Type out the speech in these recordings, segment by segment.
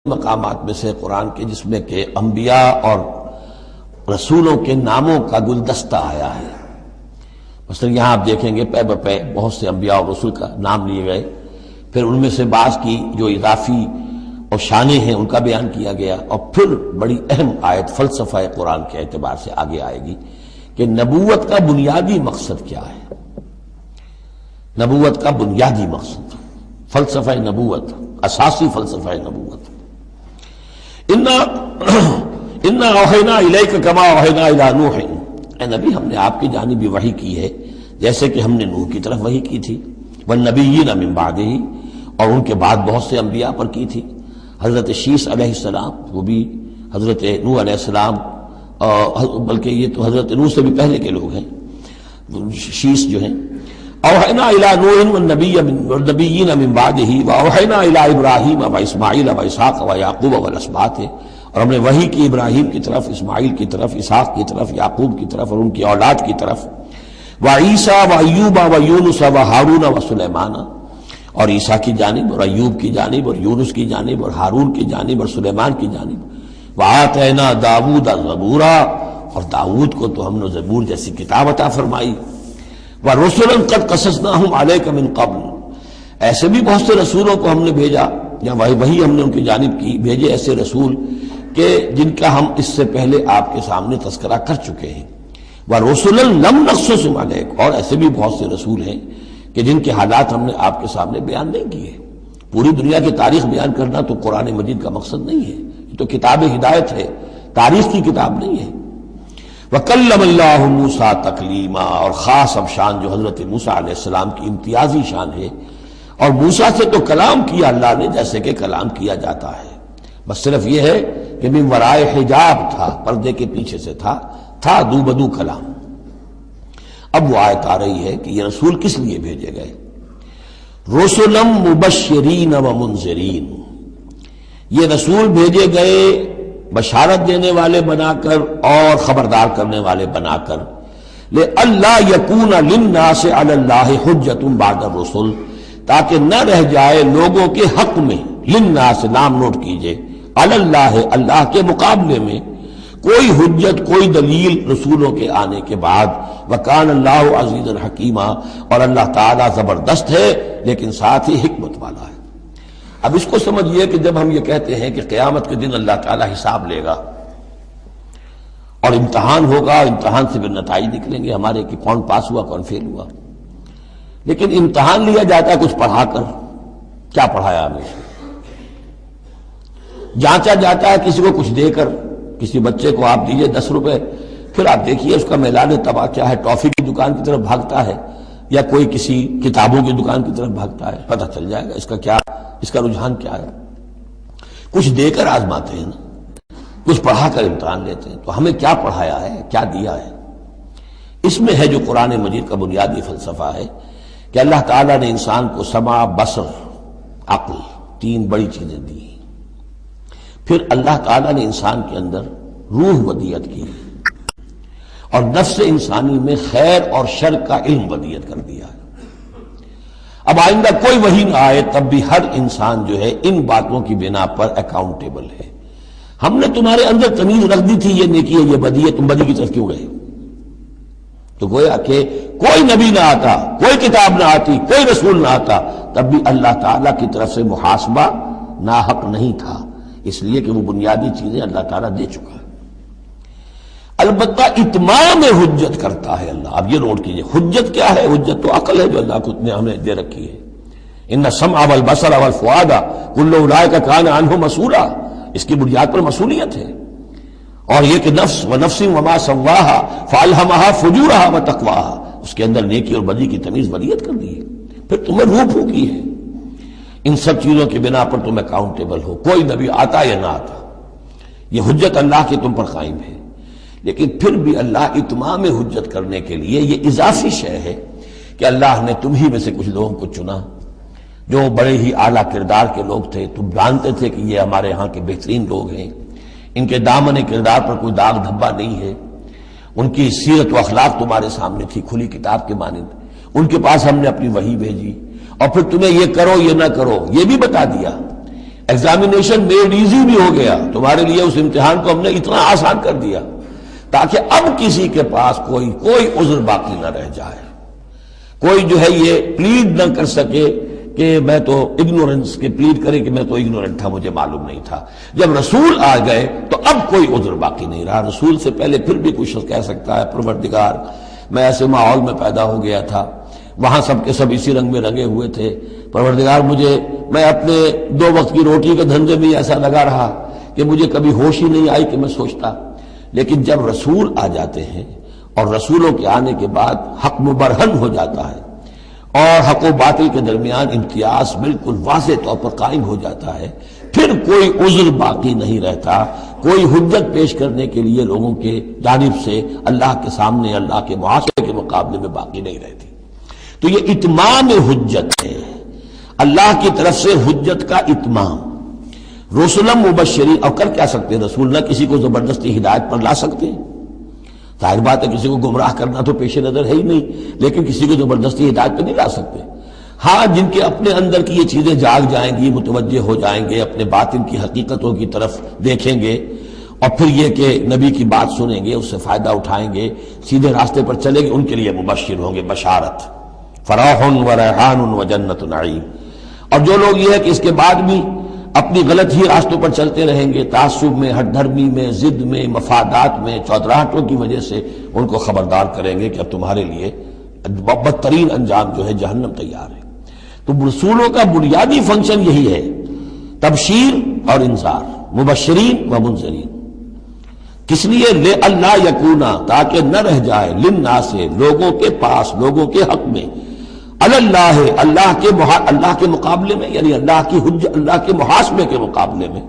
مقامات میں سے قرآن کے جس میں کہ انبیاء اور رسولوں کے ناموں کا گلدستہ آیا ہے۔ مثلا یہاں آپ دیکھیں گے پے بپے بہت سے انبیاء اور رسول کا نام لیے گئے، پھر ان میں سے بعض کی جو اضافی اور شانیں ہیں ان کا بیان کیا گیا، اور پھر بڑی اہم آیت فلسفہ قرآن کے اعتبار سے آگے آئے گی کہ نبوت کا بنیادی مقصد کیا ہے۔ نبوت کا بنیادی مقصد، فلسفہ نبوت، اساسی فلسفہ نبوت۔ اِنَّا أَوْحَيْنَا إِلَيْكَ كَمَا أَوْحَيْنَا إِلَىٰ نُوحٍ، اے نبی ہم نے آپ کی جانب بھی وحی کی ہے جیسے کہ ہم نے نوح کی طرف وحی کی تھی، وَالنَّبِيِّينَ مِن بَعْدِهِ، اور ان کے بعد بہت سے انبیاء پر کی تھی۔ حضرت شیس علیہ السلام وہ بھی حضرت نوح علیہ السلام، بلکہ یہ تو حضرت نوح سے بھی پہلے کے لوگ ہیں، شیس جو ہیں۔ اوحینا الی نوح والنبیین من بعدہ واوحینا الی ابراہیم واسماعیل واسحاق ویعقوب والاسباط، اور ہم نے وحی کی ابراہیم کی طرف، اسماعیل کی طرف، اسحاق کی طرف، یعقوب کی طرف اور ان کی اولاد کی طرف، وعیسیٰ وایوب ویونس وہارون وسلیمان، اور عیسیٰ کی جانب اور ایوب کی جانب اور یونس کی جانب اور ہارون کی جانب اور سلیمان کی جانب، وآتینا داود زبورا، اور داود کو تو ہم نے زبور جیسی کتاب عطا فرمائی، وَرُسُلًا قَدْ قَصَصْنَاهُمْ عَلَيْكَ مِن قَبْلُ، ایسے بھی بہت سے رسولوں کو ہم نے بھیجا یا وہی ہم نے ان کی جانب کی بھیجے ایسے رسول کہ جن کا ہم اس سے پہلے آپ کے سامنے تذکرہ کر چکے ہیں، وَرُسُلًا لَمْ نَقْصُصْهُمْ عَلَيْكَ، اور ایسے بھی بہت سے رسول ہیں کہ جن کے حالات ہم نے آپ کے سامنے بیان نہیں کیے۔ پوری دنیا کی تاریخ بیان کرنا تو قرآن مجید کا مقصد نہیں ہے، یہ تو کتاب ہدایت ہے، تاریخ کی کتاب نہیں ہے۔ وَكَلَّمَ اللَّهُ مُوسَىٰ تَكْلِيمًا، اور خاص اب شان جو حضرت موسیٰ علیہ السلام کی امتیازی شان ہے، اور موسیٰ سے تو کلام کیا اللہ نے جیسے کہ کلام کیا جاتا ہے، بس صرف یہ ہے کہ من ورائے حجاب تھا، پردے کے پیچھے سے تھا دو بدو کلام۔ اب وہ آیت آ رہی ہے کہ یہ رسول کس لیے بھیجے گئے؟ رسلا مبشرین ومنذرین، یہ رسول بھیجے گئے بشارت دینے والے بنا کر اور خبردار کرنے والے بنا کر، لئلا یکون للناس علی اللہ حجۃ بعد الرسل، تاکہ نہ رہ جائے لوگوں کے حق میں، للناس نام نوٹ کیجئے، علی اللہ اللہ کے مقابلے میں کوئی حجت کوئی دلیل رسولوں کے آنے کے بعد، وکان اللہ عزیزا حکیما، اور اللہ تعالیٰ زبردست ہے لیکن ساتھ ہی حکمت والا ہے۔ اب اس کو سمجھیے کہ جب ہم یہ کہتے ہیں کہ قیامت کے دن اللہ تعالیٰ حساب لے گا اور امتحان ہوگا، امتحان سے پھر نتائج نکلیں گے ہمارے کہ کون پاس ہوا کون فیل ہوا، لیکن امتحان لیا جاتا ہے کچھ پڑھا کر، کیا پڑھایا ہمیں، جانچا جاتا ہے کسی کو کچھ دے کر، کسی بچے کو آپ دیجئے 10 روپے، پھر آپ دیکھیے اس کا میلان تباہ کیا ہے، ٹافی کی دکان کی طرف بھاگتا ہے یا کوئی کسی کتابوں کی دکان کی طرف بھاگتا ہے، پتہ چل جائے گا اس کا رجحان کیا ہے۔ کچھ دے کر آزماتے ہیں نا، کچھ پڑھا کر امتحان لیتے ہیں، تو ہمیں کیا پڑھایا ہے، کیا دیا ہے؟ اس میں ہے جو قرآن مجید کا بنیادی فلسفہ ہے کہ اللہ تعالیٰ نے انسان کو سمع، بصر، عقل، 3 بڑی چیزیں دی، پھر اللہ تعالیٰ نے انسان کے اندر روح ودیت کی اور نفس انسانی میں خیر اور شر کا علم ودیت کر دیا ہے۔ اب آئندہ کوئی وحی نہ آئے تب بھی ہر انسان جو ہے ان باتوں کی بنا پر اکاؤنٹیبل ہے۔ ہم نے تمہارے اندر تمیز رکھ دی تھی یہ نیکی ہے یہ بدی ہے، تم بدی کی طرف کیوں گئے؟ تو گویا کہ کوئی نبی نہ آتا، کوئی کتاب نہ آتی، کوئی رسول نہ آتا، تب بھی اللہ تعالیٰ کی طرف سے محاسبہ ناحق نہیں تھا، اس لیے کہ وہ بنیادی چیزیں اللہ تعالیٰ دے چکا ہے۔ البتہ اتمام حجت کرتا ہے اللہ۔ اب یہ نوٹ کیجئے، حجت کیا ہے؟ حجت تو عقل ہے جو اللہ کو نے ہمیں دے رکھی ہے۔ ان السمع والبصر والفؤاد کل اولئک کان عنہ مسئولا، اس کی بنیاد پر مسئولیت ہے۔ اور یہ کہ نفس ونفس وما سواہا فالہمہا فجورہا وتقواہا، اس کے اندر نیکی اور بدی کی تمیز ودیت کر دی ہے، پھر تمہیں روح پھونکی ہے۔ ان سب چیزوں کی بنا پر تم اکاؤنٹیبل ہو، کوئی نبی آتا یا نہ آتا، یہ حجت اللہ کی تم پر قائم ہے۔ لیکن پھر بھی اللہ اتمام حجت کرنے کے لیے یہ اضافی شے ہے کہ اللہ نے تم ہی میں سے کچھ لوگوں کو چنا جو بڑے ہی اعلیٰ کردار کے لوگ تھے، تم جانتے تھے کہ یہ ہمارے ہاں کے بہترین لوگ ہیں، ان کے دامن کردار پر کوئی داغ دھبا نہیں ہے، ان کی سیرت و اخلاق تمہارے سامنے تھی کھلی کتاب کے مانند، ان کے پاس ہم نے اپنی وحی بھیجی، اور پھر تمہیں یہ کرو یہ نہ کرو یہ بھی بتا دیا۔ ایگزامینیشن میڈ ایزی بھی ہو گیا، تمہارے لیے اس امتحان کو ہم نے اتنا آسان کر دیا تاکہ اب کسی کے پاس کوئی عذر باقی نہ رہ جائے، کوئی جو ہے یہ پلیڈ نہ کر سکے کہ میں تو اگنورنس کے پلیڈ کرے کہ میں تو اگنورنٹ تھا، مجھے معلوم نہیں تھا۔ جب رسول آ گئے تو اب کوئی عذر باقی نہیں رہا۔ رسول سے پہلے پھر بھی کچھ شخص کہہ سکتا ہے پروردگار میں ایسے ماحول میں پیدا ہو گیا تھا، وہاں سب کے سب اسی رنگ میں رنگے ہوئے تھے، پروردگار میں اپنے 2 وقت کی روٹی کے دھندے میں ایسا لگا رہا کہ مجھے کبھی ہوش ہی نہیں آئی کہ میں سوچتا۔ لیکن جب رسول آ جاتے ہیں اور رسولوں کے آنے کے بعد حق مبرہن ہو جاتا ہے اور حق و باطل کے درمیان امتیاز بالکل واضح طور پر قائم ہو جاتا ہے، پھر کوئی عذر باقی نہیں رہتا، کوئی حجت پیش کرنے کے لیے لوگوں کے جانب سے اللہ کے سامنے اللہ کے محاسبے کے مقابلے میں باقی نہیں رہتی۔ تو یہ اتمام حجت ہے، اللہ کی طرف سے حجت کا اتمام۔ رسلا مبشرین، اور کر کیا سکتے ہیں رسول؟ نہ کسی کو زبردستی ہدایت پر لا سکتے ہیں، ظاہر بات ہے کسی کو گمراہ کرنا تو پیش نظر ہے ہی نہیں، لیکن کسی کو زبردستی ہدایت پہ نہیں لا سکتے۔ ہاں جن کے اپنے اندر کی یہ چیزیں جاگ جائیں گی، متوجہ ہو جائیں گے، اپنے باطن کی حقیقتوں کی طرف دیکھیں گے اور پھر یہ کہ نبی کی بات سنیں گے، اس سے فائدہ اٹھائیں گے، سیدھے راستے پر چلیں گے، ان کے لیے مبشر ہوں گے، بشارت، فراح و ریحان و جنت نعیم۔ اور جو لوگ یہ ہے کہ اس کے بعد بھی اپنی غلط ہی راستوں پر چلتے رہیں گے، تعصب میں، ہٹ دھرمی میں، ضد میں، مفادات میں، چودراہٹوں کی وجہ سے، ان کو خبردار کریں گے کہ اب تمہارے لیے بدترین انجام جو ہے جہنم تیار ہے۔ تو رسولوں کا بنیادی فنکشن یہی ہے، تبشیر اور انذار، مبشرین و منذرین۔ کس لیے؟ لئلا یکونا، تاکہ نہ رہ جائے، للناس، لوگوں کے پاس، لوگوں کے حق میں، اللہ اللہ کے مقابلے میں، یعنی اللہ کی حجت، اللہ کے محاسبے کے مقابلے میں،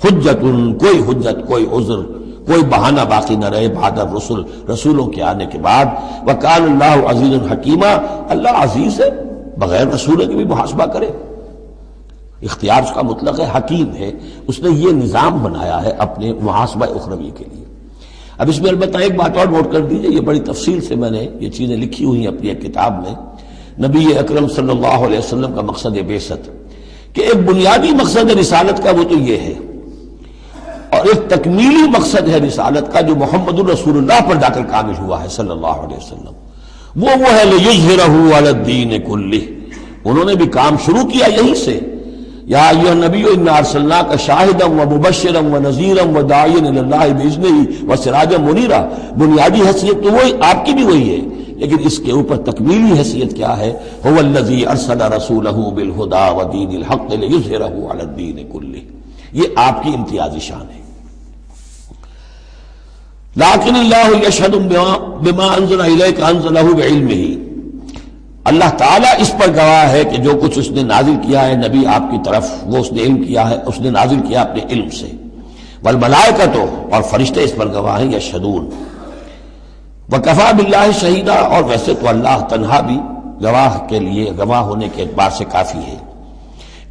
حجت، کوئی عذر، کوئی بہانہ باقی نہ رہے بعد الرسل، رسولوں کے آنے کے بعد۔ وکان اللہ عزیز حکیما، اللہ عزیز ہے، بغیر رسولوں کے بھی محاسبہ کرے، اختیار اس کا مطلق ہے، حکیم ہے، اس نے یہ نظام بنایا ہے اپنے محاسبہ اخروی کے لیے۔ اب اس میں البتہ ایک بات اور نوٹ کر دیجئے، یہ بڑی تفصیل سے میں نے یہ چیزیں لکھی ہوئی ہیں اپنی ایک کتاب میں، نبی اکرم صلی اللہ علیہ وسلم کا مقصد بعثت، کہ ایک بنیادی مقصد رسالت کا وہ تو یہ ہے، اور ایک تکمیلی مقصد ہے رسالت کا جو محمد الرسول اللہ پر جا کر کامل ہوا ہے صلی اللہ علیہ وسلم، وہ ہے لِيُظْهِرَهُ عَلَى الدِّينِ كُلِّهِ۔ انہوں نے بھی کام شروع کیا یہیں سے، یا ایھا النبی انا ارسلناک شاہدا ومبشرا ونذیرا وداعیا الی اللہ باذنہ وسراجا منیرا۔ بنیادی حیثیت تو وہی آپ کی بھی وہی ہے، لیکن اس کے اوپر تکمیلی حیثیت کیا ہے؟ هو الذی ارسل رسولہ بالہدی ودین الحق لیظہرہ علی الدین کلہ۔ یہ آپ کی امتیازی شان ہے۔ لیکن اللہ یشہد بما انزل الیک انزلہ بعلمہ، اللہ تعالیٰ اس پر گواہ ہے کہ جو کچھ اس نے نازل کیا ہے نبی آپ کی طرف، وہ اس نے علم کیا ہے، اس نے نازل کیا اپنے علم سے۔ والملائکۃ، اور فرشتے اس پر گواہ ہیں، یشہدون۔ وکفیٰ باللہ شہیدا، اور ویسے تو اللہ تنہا بھی گواہ کے لیے، گواہ ہونے کے اعتبار سے کافی ہے۔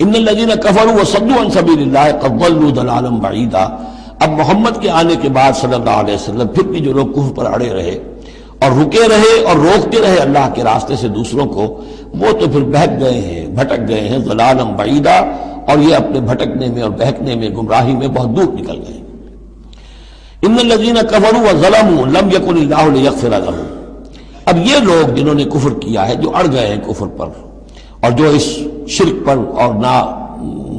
ان الذین کفروا وصدوا عن سبیل اللہ قد ضلوا ضلالا بعیدا۔ اب محمد کے آنے کے بعد صلی اللہ علیہ وسلم پھر بھی جو لوگ کفر پر اڑے رہے اور رکے رہے اور روکتے رہے اللہ کے راستے سے دوسروں کو، وہ تو پھر بہک گئے ہیں، بھٹک گئے ہیں، ضلالا بعیدا، اور یہ اپنے بھٹکنے میں اور بہکنے میں، گمراہی میں بہت دور نکل گئے۔ ان الذین کفروا وظلموا لم یکن اللہ لیغفر لهم۔ اب یہ لوگ جنہوں نے کفر کیا ہے، جو اڑ گئے ہیں کفر پر اور جو اس شرک پر اور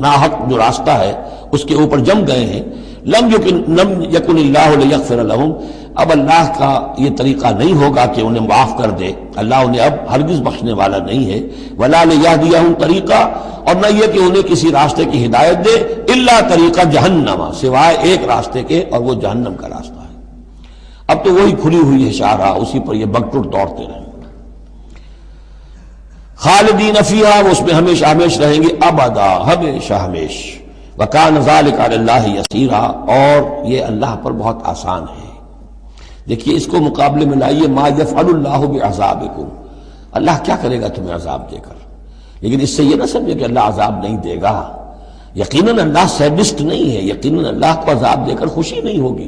ناحق جو راستہ ہے اس کے اوپر جم گئے ہیں، لم یکن اللہ لیغفر لهم، اب اللہ کا یہ طریقہ نہیں ہوگا کہ انہیں معاف کر دے، اللہ انہیں اب ہرگز بخشنے والا نہیں ہے۔ ولا لیہدیہم طریقہ، اور نہ یہ کہ انہیں کسی راستے کی ہدایت دے، الا طریقہ جہنم، سوائے ایک راستے کے، اور وہ جہنم کا راستہ ہے۔ اب تو وہی کھلی ہوئی ہے شاہراہ، اسی پر یہ بگٹر دوڑتے رہیں، خالدین فیہا، وہ اس میں ہمیشہ ہمیش رہیں گے، ابدا، ہمیشہ ہمیش۔ وکان ذلک علی اللہ یسیرا، اور یہ اللہ پر بہت آسان ہے۔ دیکھیے اس کو مقابلے میں لائیے، ما یفعل اللہ بعذابکم، اللہ کیا کرے گا تمہیں عذاب دے کر، لیکن اس سے یہ نہ سمجھے کہ اللہ عذاب نہیں دے گا۔ یقیناً اللہ سیڈسٹ نہیں ہے، یقیناً اللہ کو عذاب دے کر خوشی نہیں ہوگی۔